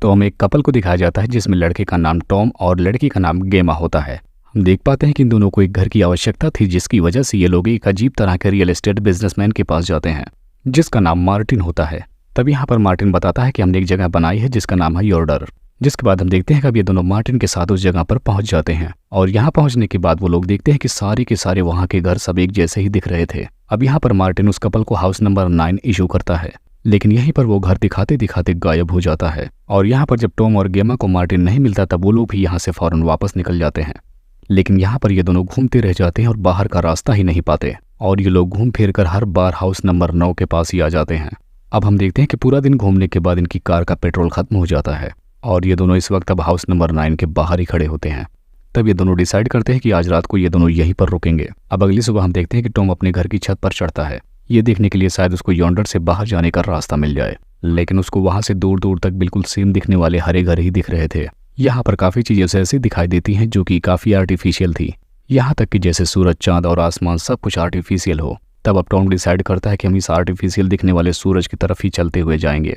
तो हमें एक कपल को दिखाया जाता है जिसमें लड़के का नाम टॉम और लड़की का नाम गेमा होता है। हम देख पाते हैं कि इन दोनों को एक घर की आवश्यकता थी, जिसकी वजह से ये लोग एक अजीब तरह के रियल एस्टेट बिजनेसमैन के पास जाते हैं जिसका नाम मार्टिन होता है। तब यहाँ पर मार्टिन बताता है कि हमने एक जगह बनाई है जिसका नाम है योर्डर। जिसके बाद हम देखते हैं कि अब ये दोनों मार्टिन के साथ उस जगह पर पहुंच जाते हैं और यहाँ पहुंचने के बाद वो लोग देखते हैं कि सारे के सारे वहाँ के घर सब एक जैसे ही दिख रहे थे। अब यहाँ पर मार्टिन उस कपल को हाउस नंबर 9 इशू करता है, लेकिन यहीं पर वो घर दिखाते दिखाते गायब हो जाता है। और यहाँ पर जब टॉम और गेमा को मार्टिन नहीं मिलता तब वो लोग भी यहाँ से फौरन वापस निकल जाते हैं। लेकिन यहाँ पर ये दोनों घूमते रह जाते हैं और बाहर का रास्ता ही नहीं पाते और ये लोग घूम फिर कर हर बार हाउस नंबर 9 के पास ही आ जाते हैं। अब हम देखते हैं कि पूरा दिन घूमने के बाद इनकी कार का पेट्रोल खत्म हो जाता है और ये दोनों इस वक्त अब हाउस नंबर 9 के बाहर ही खड़े होते हैं। तब ये दोनों डिसाइड करते हैं कि आज रात को ये दोनों यहीं पर रुकेंगे। अब अगली सुबह हम देखते हैं कि टॉम अपने घर की छत पर चढ़ता है, ये देखने के लिए शायद उसको योंडर से बाहर जाने का रास्ता मिल जाए। लेकिन उसको वहां से दूर दूर तक बिल्कुल सेम दिखने वाले हरे घर ही दिख रहे थे। यहाँ पर काफी चीजें उसे ऐसी दिखाई देती हैं जो कि काफी आर्टिफिशियल थी, यहाँ तक कि जैसे सूरज, चांद और आसमान सब कुछ आर्टिफिशियल हो। तब अब टॉम डिसाइड करता है कि हम इस आर्टिफिशियल दिखने वाले सूरज की तरफ ही चलते हुए जाएंगे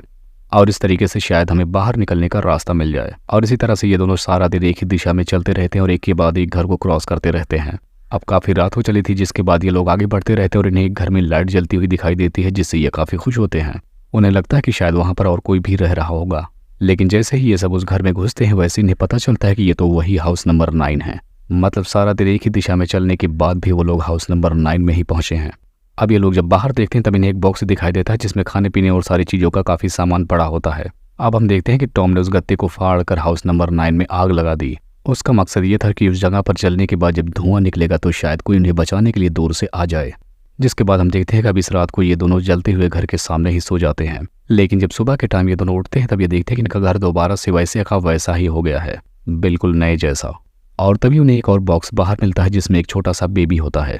और इस तरीके से शायद हमें बाहर निकलने का रास्ता मिल जाए। और इसी तरह से ये दोनों सारा दिन एक ही दिशा में चलते रहते हैं और एक के बाद एक घर को क्रॉस करते रहते हैं। अब काफी रात हो चली थी, जिसके बाद ये लोग आगे बढ़ते रहते हैं और इन्हें एक घर में लाइट जलती हुई दिखाई देती है, जिससे ये काफी खुश होते हैं। उन्हें लगता है कि शायद वहां पर और कोई भी रह रहा होगा। लेकिन जैसे ही ये सब उस घर में घुसते हैं वैसे इन्हें पता चलता है कि ये तो वही हाउस नंबर 9 है। मतलब सारा दिन एक ही दिशा में चलने के बाद भी वो लोग हाउस नंबर 9 में ही पहुंचे हैं। अब ये लोग जब बाहर देखते हैं तब इन्हें एक बॉक्स दिखाई देता है जिसमें खाने पीने और सारी चीजों का काफी सामान पड़ा होता है। अब हम देखते हैं कि टॉम ने उस गत्ते को फाड़ कर हाउस नंबर 9 में आग लगा दी। उसका मकसद ये था कि उस जगह पर चलने के बाद जब धुआं निकलेगा तो शायद कोई उन्हें बचाने के लिए दूर से आ जाए। जिसके बाद हम देखते हैं कि अब इस रात को ये दोनों जलते हुए घर के सामने ही सो जाते हैं। लेकिन जब सुबह के टाइम ये दोनों उठते हैं तब ये देखते हैं कि इनका घर दोबारा से वैसे का वैसा ही हो गया है, बिल्कुल नए जैसा। और तभी उन्हें एक और बॉक्स बाहर मिलता है जिसमें एक छोटा सा बेबी होता है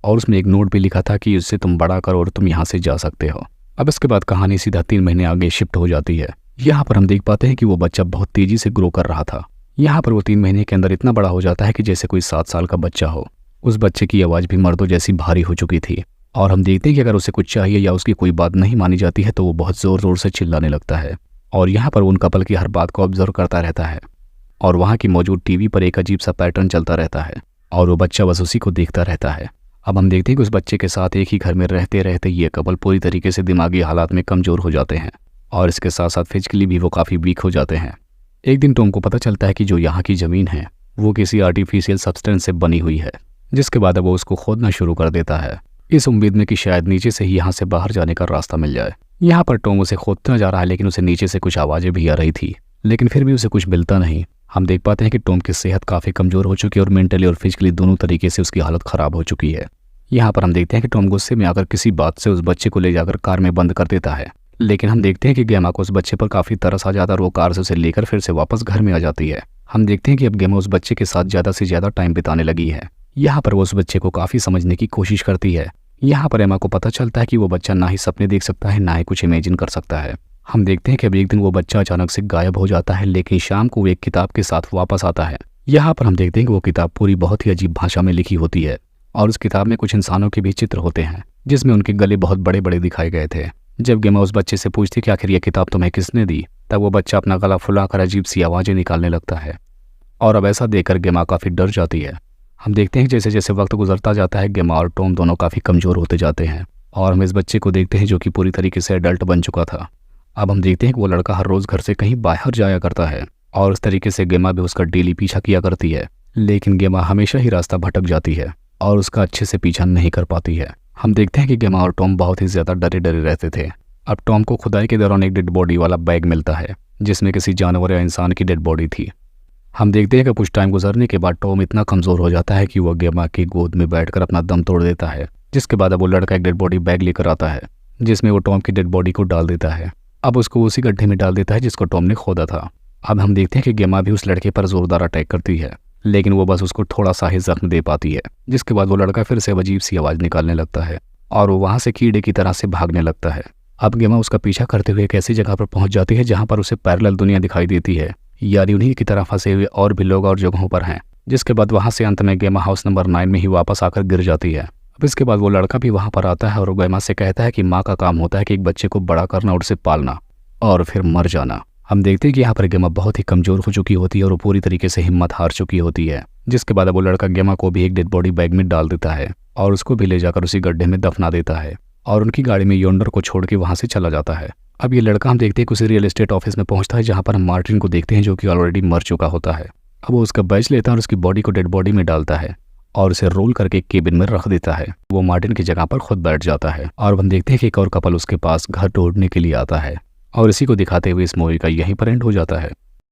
और उसमें एक नोट भी लिखा था कि उससे तुम बड़ा करो और तुम यहाँ से जा सकते हो। अब इसके बाद कहानी सीधा 3 महीने आगे शिफ्ट हो जाती है। यहाँ पर हम देख पाते हैं कि वो बच्चा बहुत तेजी से ग्रो कर रहा था। यहाँ पर वो 3 महीने के अंदर इतना बड़ा हो जाता है कि जैसे कोई 7 साल का बच्चा हो। उस बच्चे की आवाज़ भी मर्दों जैसी भारी हो चुकी थी और हम देखते हैं कि अगर उसे कुछ चाहिए या उसकी कोई बात नहीं मानी जाती है तो वो बहुत ज़ोर ज़ोर से चिल्लाने लगता है। और यहाँ पर उन कपल की हर बात को ऑब्जर्व करता रहता है और वहाँ की मौजूद टीवी पर एक अजीब सा पैटर्न चलता रहता है और वो बच्चा बस उसी को देखता रहता है। अब हम देखते हैं कि उस बच्चे के साथ एक ही घर में रहते रहते ये कपल पूरी तरीके से दिमागी हालात में कमज़ोर हो जाते हैं और इसके साथ साथ फिजिकली भी वो काफ़ी वीक हो जाते हैं। एक दिन टॉम को पता चलता है कि जो यहाँ की ज़मीन है वो किसी आर्टिफिशियल सब्सटेंस से बनी हुई है, जिसके बाद अब वो उसको खोदना शुरू कर देता है, इस उम्मीद में कि शायद नीचे से ही यहाँ से बाहर जाने का रास्ता मिल जाए। यहाँ पर टॉम उसे खोदता जा रहा है लेकिन उसे नीचे से कुछ आवाज़ें भी आ रही थी, लेकिन फिर भी उसे कुछ मिलता नहीं। हम देख पाते हैं कि टॉम की सेहत काफ़ी कमज़ोर हो चुकी है और मेंटली और फिजिकली दोनों तरीके से उसकी हालत ख़राब हो चुकी है। यहाँ पर हम देखते हैं कि टॉम गुस्से में आकर किसी बात से उस बच्चे को ले जाकर कार में बंद कर देता है। लेकिन हम देखते हैं कि गेमा को उस बच्चे पर काफ़ी तरस आ जाता है और वो कार से उसे लेकर फिर से वापस घर में आ जाती है। हम देखते हैं कि अब गेमा उस बच्चे के साथ ज़्यादा से ज़्यादा टाइम बिताने लगी है। यहाँ पर वो उस बच्चे को काफ़ी समझने की कोशिश करती है। यहाँ पर एमा को पता चलता है कि वो बच्चा ना ही सपने देख सकता है ना ही कुछ इमेजिन कर सकता है। हम देखते हैं कि अब एक दिन वो बच्चा अचानक से गायब हो जाता है, लेकिन शाम को वो एक किताब के साथ वापस आता है। यहाँ पर हम देखते हैं कि वो किताब पूरी बहुत ही अजीब भाषा में लिखी होती है और उस किताब में कुछ इंसानों के भी चित्र होते हैं जिसमें उनके गले बहुत बड़े बड़े दिखाए गए थे। जब गेमा उस बच्चे से पूछती कि आखिर यह किताब तुम्हें किसने दी, तब वो बच्चा अपना गला फुलाकर अजीब सी आवाज़ें निकालने लगता है और अब ऐसा देखकर गेमा काफ़ी डर जाती है। हम देखते हैं कि जैसे जैसे वक्त गुजरता जाता है गेमा और टॉम दोनों काफ़ी कमज़ोर होते जाते हैं और हम इस बच्चे को देखते हैं जो कि पूरी तरीके से एडल्ट बन चुका था। अब हम देखते हैं कि वो लड़का हर रोज़ घर से कहीं बाहर जाया करता है और उस तरीके से गेमा भी उसका डेली पीछा किया करती है, लेकिन गेमा हमेशा ही रास्ता भटक जाती है और उसका अच्छे से पीछा नहीं कर पाती है। हम देखते हैं कि गेमा और टॉम बहुत ही ज़्यादा डरे डरे रहते थे। अब टॉम को खुदाई के दौरान एक डेड बॉडी वाला बैग मिलता है जिसमें किसी जानवर या इंसान की डेड बॉडी थी। हम देखते हैं कि कुछ टाइम गुजरने के बाद टॉम इतना कमज़ोर हो जाता है कि वह गेमा की गोद में बैठकर अपना दम तोड़ देता है, जिसके बाद अब वो लड़का एक डेड बॉडी बैग लेकर आता है जिसमें वो टॉम की डेड बॉडी को डाल देता है। अब उसको उसी गड्ढे में डाल देता है जिसको टॉम ने खोदा था। अब हम देखते हैं कि गेमा भी उस लड़के पर जोरदार अटैक करती है, लेकिन वो बस उसको थोड़ा सा ही जख्म दे पाती है, जिसके बाद वो लड़का फिर से अजीब सी आवाज़ निकालने लगता है और वो वहाँ से कीड़े की तरह से भागने लगता है। अब गेमा उसका पीछा करते हुए एक ऐसी जगह पर पहुंच जाती है जहां पर उसे पैरेलल दुनिया दिखाई देती है, यानी उन्हीं की तरह फंसे हुए और भी लोग और जगहों पर हैं। जिसके बाद वहां से अंत में गेमा हाउस नंबर 9 में ही वापस आकर गिर जाती है। अब इसके बाद वो लड़का भी वहां पर आता है और गेमा से कहता है कि माँ का काम होता है कि एक बच्चे को बड़ा करना और उसे पालना और फिर मर जाना। हम देखते हैं कि यहाँ पर गेमा बहुत ही कमज़ोर हो चुकी होती है और वो पूरी तरीके से हिम्मत हार चुकी होती है, जिसके बाद अब वो लड़का गेमा को भी एक डेड बॉडी बैग में डाल देता है और उसको भी ले जाकर उसी गड्ढे में दफना देता है और उनकी गाड़ी में योंडर को छोड़ के वहाँ से चला जाता है। अब ये लड़का हम देखते हैं कि उसी रियल एस्टेट ऑफिस में पहुँचता है जहाँ पर हम मार्टिन को देखते हैं जो कि ऑलरेडी मर चुका होता है। अब वो उसका बैच लेता है और उसकी बॉडी को डेड बॉडी में डालता है और उसे रोल करके केबिन में रख देता है। वो मार्टिन की जगह पर खुद बैठ जाता है और हम देखते हैं कि एक और कपल उसके पास घर ढूंढने के लिए आता है और इसी को दिखाते हुए इस मूवी का यहीं पर एंड हो जाता है।